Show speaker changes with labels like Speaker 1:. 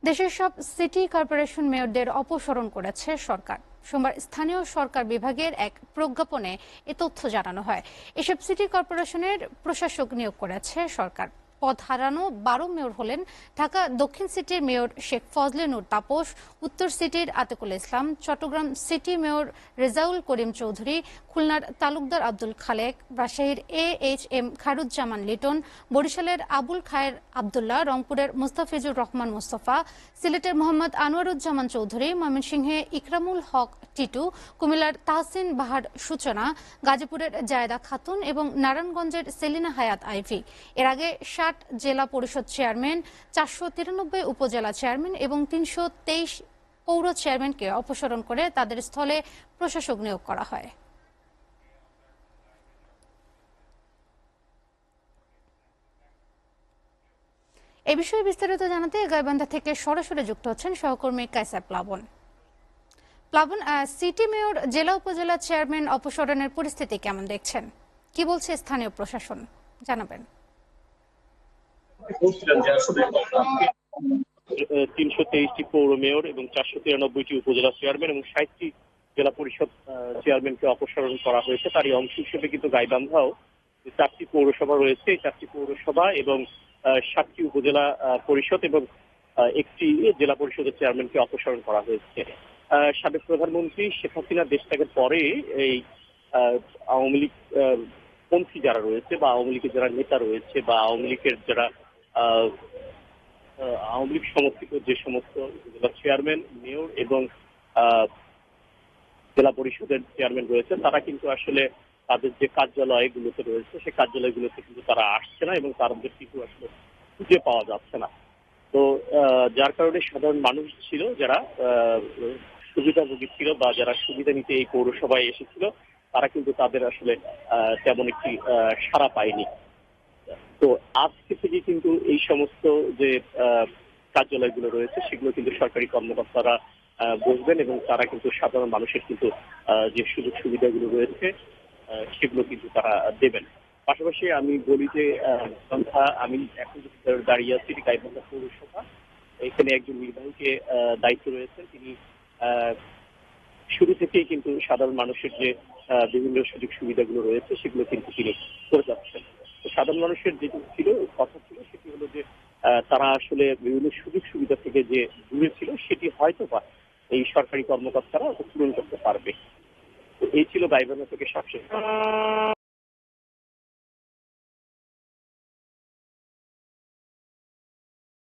Speaker 1: দেশের সব city corporation মেয়রদের অপসারণ করেছে সরকার। সোমবার স্থানীয় সরকার বিভাগের এক প্রজ্ঞাপনে এ তথ্য জানানো হয়। এসব সিটি কর্পোরেশনের প্রশাসক নিয়োগ করেছে সরকার। পদ হারানো 12 মেয়র হলেন ঢাকা দক্ষিণ সিটির মেয়র শেখ ফজলে নূর তাপস, উত্তর সিটির আতিকুল ইসলাম, চট্টগ্রাম সিটি মেয়র রেজাউল করিম চৌধুরী, খুলনার তালুকদার আব্দুল খালেক, রাজশাহীর AHM খায়রুজ্জামান লিটন, বরিশালের আবুল খায়ের আবদুল্লাহ, রংপুরের মুস্তাফিজুর রহমান মোস্তফা, সিলেটের মোহাম্মদ আনোয়ারুজ্জামান চৌধুরী, ময়মনসিংহে ইকরামুল হক টিটু, কুমিল্লার তাহসিন বাহার সূচনা, গাজীপুরের জায়েদা খাতুন এবং নারায়ণগঞ্জের সেলিনা হায়াত আইভি। এর আগে 60 জেলা পরিষদ চেয়ারম্যান, 493 উপজেলা চেয়ারম্যান এবং 323 পৌর চেয়ারম্যানকে অপসারণ করে তাদের স্থলে প্রশাসক নিয়োগ করা হয়। এ বিষয়ে বিস্তারিত জানাতে গাইবান্ধা থেকে সরাসরি যুক্ত হচ্ছেন সহকর্মী কায়সার প্লাবন। প্লাবন, সিটি মেয়র, জেলা উপজেলা চেয়ারম্যান অপসারণের পরিস্থিতি কেমন দেখছেন? কি বলছে স্থানীয় প্রশাসন, জানাবেন।
Speaker 2: 323টি পৌর মেয়র এবং 493টি উপজেলা চেয়ারম্যান এবং 60টি জেলা পরিষদ চেয়ারম্যানকে অপসারণ করা হয়েছে। তারই অংশ হিসেবে কিন্তু গাইবান্ধাও 4টি পৌরসভা রয়েছে। 4টি পৌরসভা এবং 7টি উপজেলা পরিষদ এবং একটি জেলা পরিষদের চেয়ারম্যানকে অপসারণ করা হয়েছে। সাবেক প্রধানমন্ত্রী শেখ হাসিনা দেশ ত্যাগের পরে এই আওয়ামী লীগ পন্থী যারা রয়েছে বা আওয়ামী লীগের যারা নেতা রয়েছে বা আওয়ামী লীগের যারা আওয়ামী লীগ সমর্থিত যে সমস্ত জেলা চেয়ারম্যান, মেয়র এবং জেলা পরিষদের চেয়ারম্যান রয়েছে, তারা কিন্তু আসলে তাদের যে কার্যালয়গুলোতে রয়েছে সেই কার্যালয়গুলোতে কিন্তু তারা আসছে না এবং তাদের কিছু আসলে খুঁজে পাওয়া যাচ্ছে না। তো যার কারণে সাধারণ মানুষ ছিল যারা সুবিধাভোগী ছিল বা যারা সুবিধা নিতে এই পৌরসভায় এসেছিল, তারা কিন্তু তাদের আসলে তেমন একটি সাড়া পায়নি। তো আজকে থেকে কিন্তু এই সমস্ত যে কার্যালয়গুলো রয়েছে সেগুলো কিন্তু সরকারি কর্মকর্তারা বসবেন এবং তারা কিন্তু সাধারণ মানুষের কিন্তু যে সুযোগ সুবিধাগুলো রয়েছে সেগুলো কিন্তু তারা দেবেন। পাশাপাশি আমি বলি যে আমি এখন দাঁড়িয়ে আছি গাইবান্ধা পৌরসভা, এখানে একজন নির্বাহীকে দায়িত্ব রয়েছে। তিনি শুরু থেকেই কিন্তু সাধারণ মানুষের যে বিভিন্ন সুযোগ সুবিধাগুলো রয়েছে সেগুলো কিন্তু তিনি করে যাচ্ছেন। সাধারণ মানুষের যেটি ছিল কথা ছিল সেটি হলো যে তারা আসলে বিভিন্ন সুযোগ সুবিধা থেকে যে দূরে ছিল সেটি হয়তো বা এই সরকারি কর্মকর্তারা পূরণ করতে পারবে। এই ছিল গাইবান্ধা থেকে সবশেষ।